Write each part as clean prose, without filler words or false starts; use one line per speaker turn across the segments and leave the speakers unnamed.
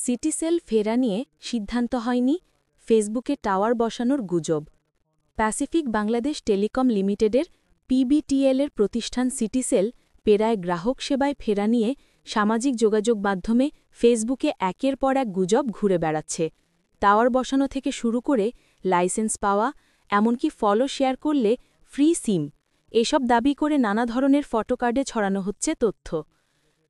সিটিসেল ফেরা নিয়ে সিদ্ধান্ত হয়নি, ফেসবুকে টাওয়ার বসানোর গুজব। প্যাসিফিক বাংলাদেশ টেলিকম লিমিটেডের পিবিটিএলের প্রতিষ্ঠান সিটিসেল পেরায় গ্রাহক সেবায় ফেরা নিয়ে সামাজিক যোগাযোগ মাধ্যমে ফেসবুকে একের পর এক গুজব ঘুরে বেড়াচ্ছে। টাওয়ার বসানো থেকে শুরু করে লাইসেন্স পাওয়া, এমনকি ফলো শেয়ার করলে ফ্রি সিম, এসব দাবি করে নানা ধরনের ফটোকার্ডে ছড়ানো হচ্ছে তথ্য।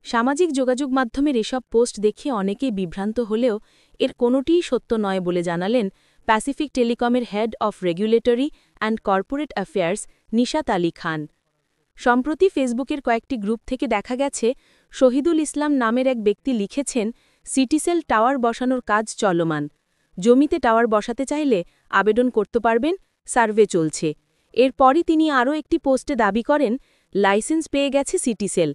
সামাজিক যোগাযোগ মাধ্যমের এসব পোস্ট দেখে অনেকেই বিভ্রান্ত হলেও এর কোনোটিই সত্য নয় বলে জানালেন প্যাসিফিক টেলিকমের head of regulatory and corporate affairs Nishat Ali Khan. সম্প্রতি ফেসবুকের কয়েকটি গ্রুপ থেকে দেখা গেছে শহীদুল ইসলাম নামের এক ব্যক্তি লিখেছেন, সিটিসেল টাওয়ার বসানোর কাজ চলমান, জমিতে টাওয়ার বসাতে চাইলে আবেদন করতে পারবেন, সার্ভে চলছে। এরপরই তিনি আরও একটি পোস্টে দাবি করেন, লাইসেন্স পেয়ে গেছে সিটিসেল,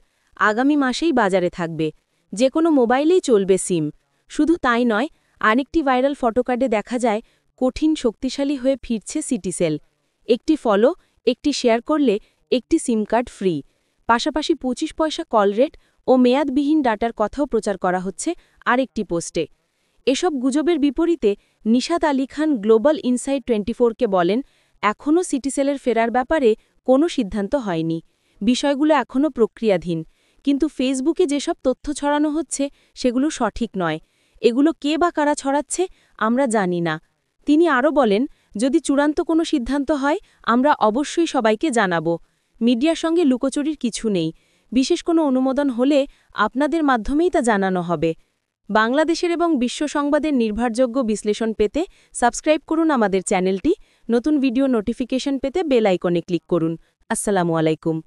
আগামী মাসেই বাজারে থাকবে, যে কোনো মোবাইলেই চলবে সিম। শুধু তাই নয়, আরেকটি ভাইরাল ফটোকার্ডে দেখা যায় কঠিন শক্তিশালী হয়ে ফিরছে সিটিসেল। একটি ফলো, একটি শেয়ার করলে একটি সিম কার্ড ফ্রি, পাশাপাশি 25 পয়সা কল রেট ও মেয়াদবিহীন ডাটার কথাও প্রচার করা হচ্ছে আরেকটি পোস্টে। এসব গুজবের বিপরীতে নিশাত আলী খান গ্লোবাল ইনসাইট 24কে বলেন, এখনও সিটিসেলের ফেরার ব্যাপারে কোনো সিদ্ধান্ত হয়নি, বিষয়গুলো এখনও প্রক্রিয়াধীন, কিন্তু ফেসবুকে যেসব তথ্য ছড়ানো হচ্ছে সেগুলো সঠিক নয়, এগুলো কে বা কারা ছড়াচ্ছে আমরা জানি না। তিনি আরও বলেন, যদি চূড়ান্ত কোনো সিদ্ধান্ত হয় আমরা অবশ্যই সবাইকে জানাব। মিডিয়ার সঙ্গে লুকোচুরির কিছু নেই, বিশেষ কোনো অনুমোদন হলে আপনাদের মাধ্যমেই তা জানানো হবে। বাংলাদেশের এবং বিশ্ব সংবাদের নির্ভরযোগ্য বিশ্লেষণ পেতে সাবস্ক্রাইব করুন আমাদের চ্যানেলটি, নতুন ভিডিও নোটিফিকেশন পেতে বেল আইকনে ক্লিক করুন। আসসালামু আলাইকুম।